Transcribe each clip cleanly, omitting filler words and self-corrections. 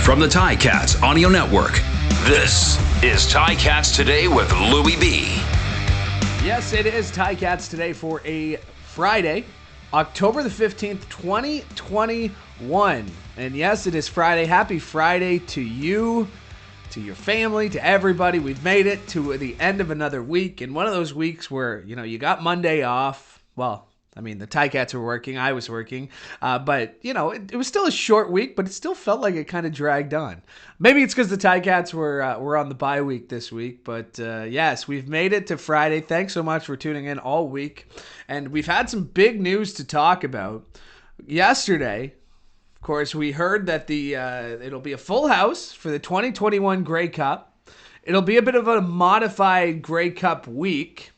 From the Ticats Audio Network, this is Ticats Today with Louie B. Yes, it is Ticats Today for a Friday, October the 15th, 2021. And yes, it is Friday. Happy Friday to you, to your family, to everybody. We've made it to the end of another week. And one of those weeks where, you got Monday off. Well, I mean, the Ticats were working. I was working. But, it was still a short week, but it still felt like it kind of dragged on. Maybe it's because the Ticats were on the bye week this week. But, yes, we've made it to Friday. Thanks so much for tuning in all week. And we've had some big news to talk about. Yesterday, of course, we heard that it'll be a full house for the 2021 Grey Cup. It'll be a bit of a modified Grey Cup week.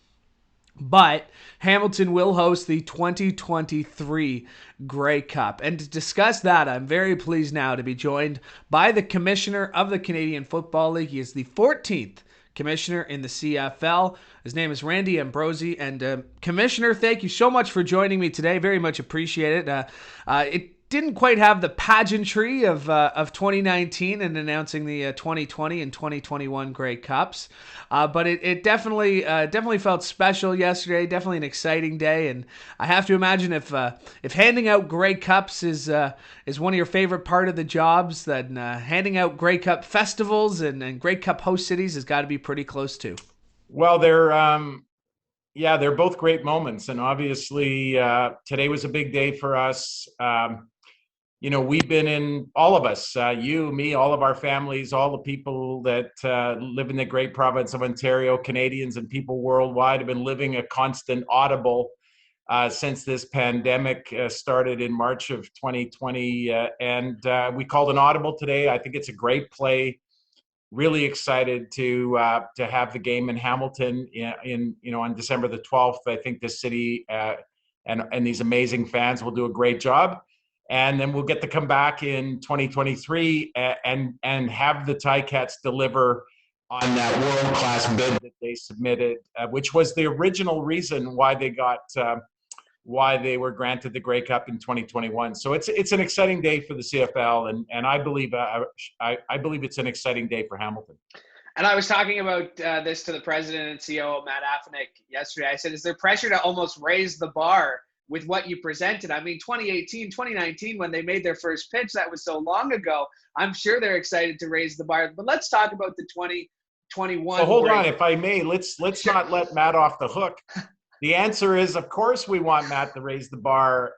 But Hamilton will host the 2023 Grey Cup. And to discuss that, I'm very pleased now to be joined by the Commissioner of the Canadian Football League. He is the 14th Commissioner in the CFL. His name is Randy Ambrosie. And Commissioner, thank you so much for joining me today. Very much appreciate it. It didn't quite have the pageantry of 2019 and announcing the 2020 and 2021 Grey Cups, but it definitely felt special yesterday. Definitely an exciting day, and I have to imagine if handing out Grey Cups is one of your favorite part of the jobs, then handing out Grey Cup festivals and Grey Cup host cities has got to be pretty close too. Well, they're both great moments, and obviously today was a big day for us. We've been in, all of us, you, me, all of our families, all the people that live in the great province of Ontario, Canadians and people worldwide have been living a constant audible since this pandemic started in March of 2020. And we called an audible today. I think it's a great play. Really excited to have the game in Hamilton on December the 12th. I think this city and these amazing fans will do a great job. And then we'll get to come back in 2023 and have the Ticats deliver on that world-class bid that they submitted, which was the original reason why they were granted the Grey Cup in 2021. So it's an exciting day for the CFL, and I believe it's an exciting day for Hamilton. And I was talking about this to the president and CEO, Matt Affanick, yesterday. I said, is there pressure to almost raise the bar with what you presented? I mean, 2018, 2019, when they made their first pitch, that was so long ago. I'm sure they're excited to raise the bar. But let's talk about the 2021. So hold on, if I may, let's not let Matt off the hook. The answer is, of course, we want Matt to raise the bar.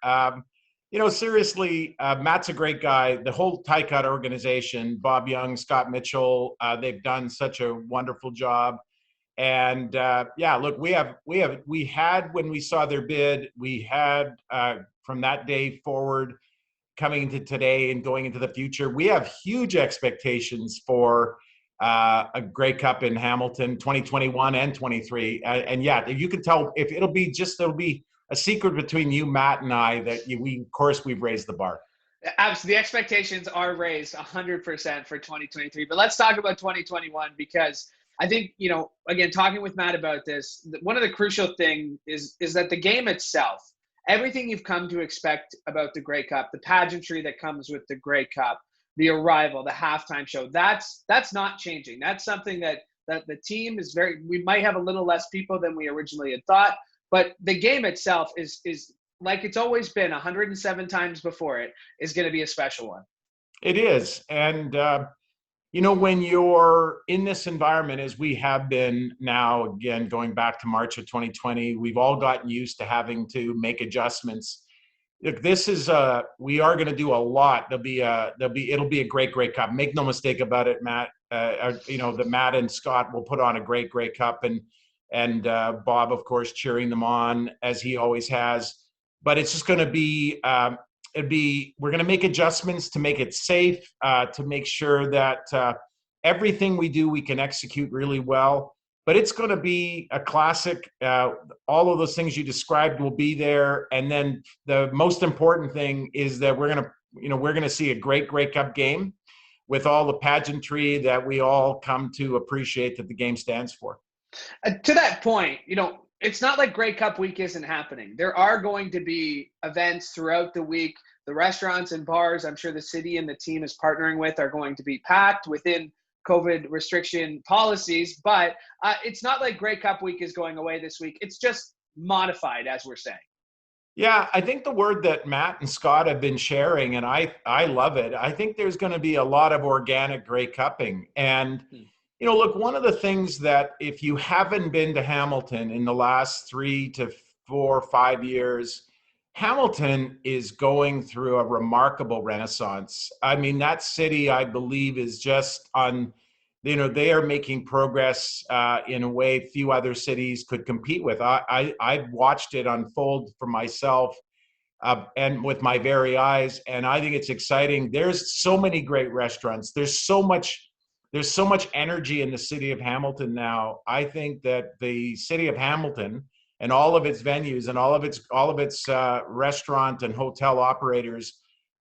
Seriously, Matt's a great guy. The whole Ticat organization, Bob Young, Scott Mitchell, they've done such a wonderful job. And look, we had when we saw their bid, we had from that day forward, coming into today and going into the future, we have huge expectations for a Grey Cup in Hamilton, 2021 and 23. If you can tell, if it'll be a secret between you, Matt, and I that we've raised the bar. Absolutely, the expectations are raised 100% for 2023. But let's talk about 2021 because I think, again, talking with Matt about this, one of the crucial things is that the game itself, everything you've come to expect about the Grey Cup, the pageantry that comes with the Grey Cup, the arrival, the halftime show, that's not changing. That's something that the team is we might have a little less people than we originally had thought, but the game itself is like it's always been 107 times before it is going to be a special one. It is. And, when you're in this environment, as we have been now, again, going back to March of 2020, we've all gotten used to having to make adjustments. Look, we are going to do a lot. It'll be a great Grey Cup. Make no mistake about it, Matt. The Matt and Scott will put on a great Grey Cup, and Bob, of course, cheering them on as he always has. But it's just going to be. We're going to make adjustments to make it safe, to make sure that everything we do, we can execute really well. But it's going to be a classic. All of those things you described will be there. And then the most important thing is that we're going to see a great Grey Cup game with all the pageantry that we all come to appreciate that the game stands for. To that point, It's not like Grey Cup week isn't happening. There are going to be events throughout the week. The restaurants and bars, I'm sure the city and the team is partnering with, are going to be packed within COVID restriction policies. But it's not like Grey Cup week is going away this week. It's just modified, as we're saying. Yeah, I think the word that Matt and Scott have been sharing, and I love it. I think there's going to be a lot of organic Grey Cupping. And, look, one of the things that if you haven't been to Hamilton in the last 3 to 4, 5 years, Hamilton is going through a remarkable renaissance. I mean, that city, I believe, is just on, they are making progress in a way few other cities could compete with. I've watched it unfold for myself and with my very eyes, and I think it's exciting. There's so many great restaurants. There's so much energy in the city of Hamilton now. I think that the city of Hamilton and all of its venues and all of its restaurant and hotel operators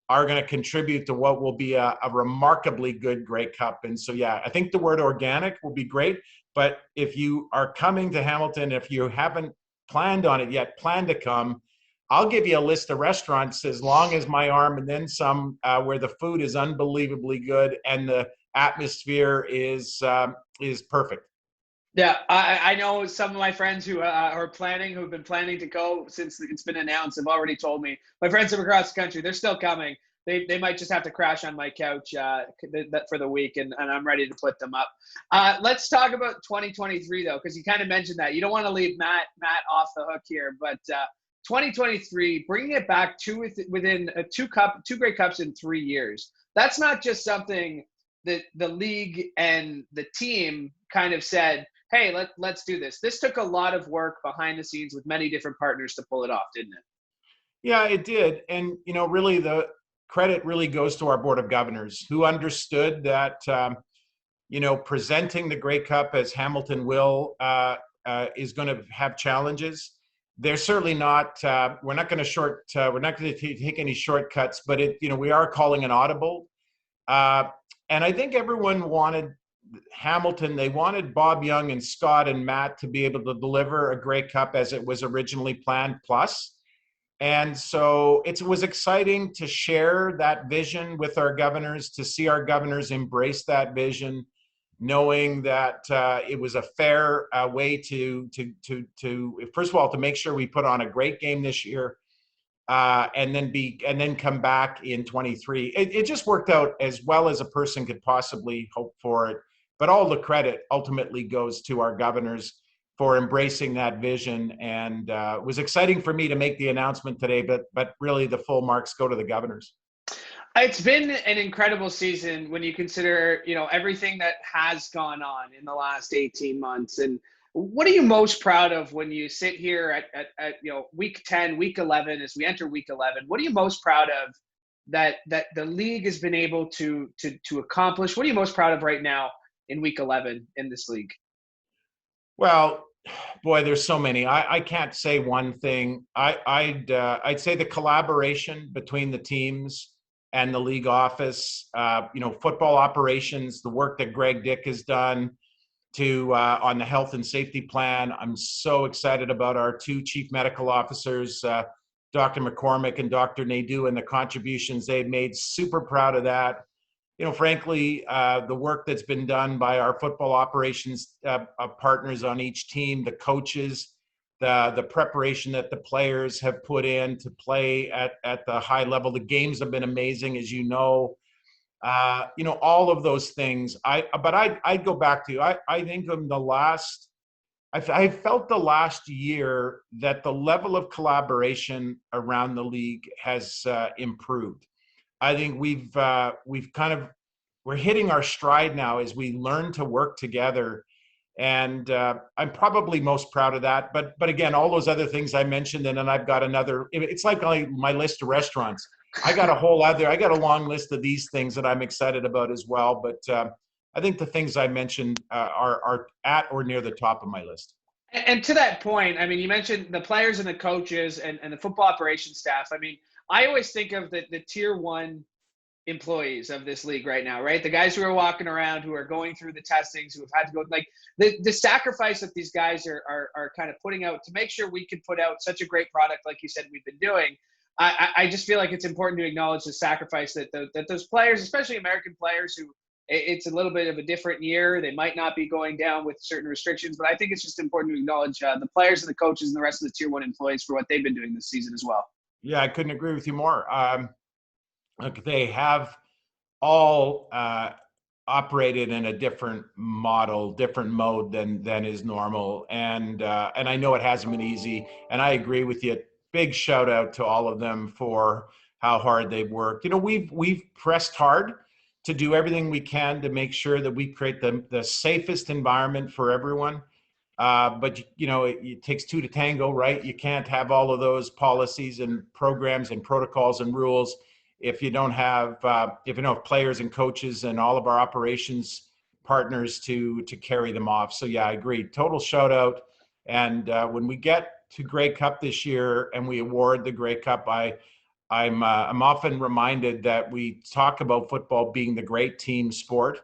are going to contribute to what will be a remarkably good Grey Cup. And so, yeah, I think the word organic will be great. But if you are coming to Hamilton, if you haven't planned on it yet, plan to come. I'll give you a list of restaurants as long as my arm and then some where the food is unbelievably good and the atmosphere is perfect. Yeah, I know some of my friends who've been planning to go since it's been announced, have already told me. My friends from across the country, they're still coming. They might just have to crash on my couch for the week, and I'm ready to put them up. Let's talk about 2023 though, because you kind of mentioned that you don't want to leave Matt off the hook here, but 2023, bringing it back within two Grey Cups in 3 years. That's not just something that the league and the team kind of said, hey, let's do this. This took a lot of work behind the scenes with many different partners to pull it off, didn't it? Yeah, it did. And, really the credit really goes to our Board of Governors, who understood that, presenting the Grey Cup as Hamilton will is going to have challenges. They're certainly not, we're not going to take any shortcuts, but we are calling an audible. And I think everyone wanted Hamilton, they wanted Bob Young and Scott and Matt to be able to deliver a Grey Cup as it was originally planned plus. And so it was exciting to share that vision with our governors, to see our governors embrace that vision, knowing that it was a fair way to first of all, to make sure we put on a great game this year, and then come back in 23. It just worked out as well as a person could possibly hope for it. But all the credit ultimately goes to our governors for embracing that vision. And it was exciting for me to make the announcement today, but really the full marks go to the governors. It's been an incredible season when you consider, everything that has gone on in the last 18 months. And what are you most proud of when you sit here at week 10, week 11, as we enter week 11? What are you most proud of that the league has been able to accomplish? What are you most proud of right now in week 11 in this league? Well, boy, there's so many. I can't say one thing. I'd say the collaboration between the teams and the league office, football operations, the work that Greg Dick has done on the health and safety plan. I'm so excited about our two chief medical officers, Dr. McCormick and Dr. Nadeau, and the contributions they've made. Super proud of that. Frankly, the work that's been done by our football operations partners on each team, the coaches, the preparation that the players have put in to play at the high level. The games have been amazing, as you know. All of those things. I'd go back to, I think of I felt the last year that the level of collaboration around the league has improved. I think we're hitting our stride now as we learn to work together. And I'm probably most proud of that. But again, all those other things I mentioned, and then I've got another, it's like my list of restaurants. I got a long list of these things that I'm excited about as well. But I think the things I mentioned are at or near the top of my list. And to that point, I mean, you mentioned the players and the coaches and the football operations staff. I mean, I always think of the tier one employees of this league right now, right? The guys who are walking around, who are going through the testings, who have had to go, like the sacrifice that these guys are kind of putting out to make sure we can put out such a great product, like you said, we've been doing. I just feel like it's important to acknowledge the sacrifice that those players, especially American players, who it's a little bit of a different year. They might not be going down with certain restrictions, but I think it's just important to acknowledge the players and the coaches and the rest of the Tier 1 employees for what they've been doing this season as well. Yeah, I couldn't agree with you more. Look, they have all operated in a different model, different mode than is normal, and I know it hasn't been easy. And I agree with you. Big shout out to all of them for how hard they've worked. You know, we've pressed hard to do everything we can to make sure that we create the safest environment for everyone. But you know, it takes two to tango, right? You can't have all of those policies and programs and protocols and rules if you don't have players and coaches and all of our operations partners to carry them off. So yeah, I agree. Total shout out. And when we get to Grey Cup this year and we award the Grey Cup, I'm often reminded that we talk about football being the great team sport.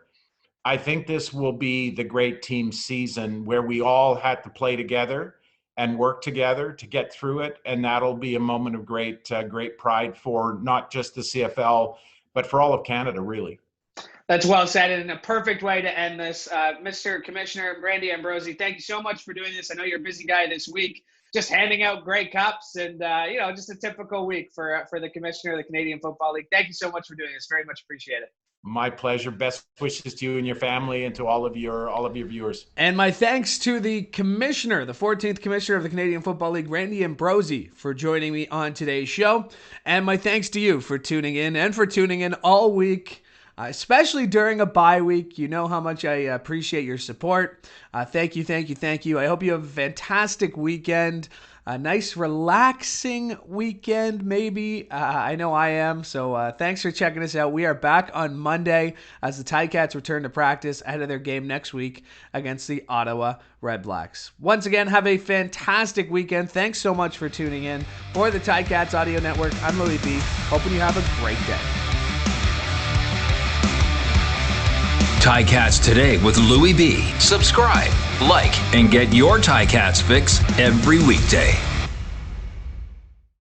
I think this will be the great team season where we all had to play together and work together to get through it. And that'll be a moment of great pride for not just the CFL, but for all of Canada, really. That's well said, and a perfect way to end this. Mr. Commissioner Randy Ambrosie, thank you so much for doing this. I know you're a busy guy this week, just handing out Grey Cups and, just a typical week for the Commissioner of the Canadian Football League. Thank you so much for doing this. Very much appreciate it. My pleasure. Best wishes to you and your family and to all of your viewers. And my thanks to the commissioner, the 14th commissioner of the Canadian Football League, Randy Ambrosie, for joining me on today's show. And my thanks to you for tuning in and for tuning in all week, especially during a bye week. You know how much I appreciate your support. Thank you, thank you, thank you. I hope you have a fantastic weekend. A nice, relaxing weekend, maybe. I know I am. So thanks for checking us out. We are back on Monday as the Ticats return to practice ahead of their game next week against the Ottawa Redblacks. Once again, have a fantastic weekend. Thanks so much for tuning in. For the Ticats Audio Network, I'm Louie B. Hoping you have a great day. Ticats Today with Louie B. Subscribe, like, and get your Ticats fix every weekday.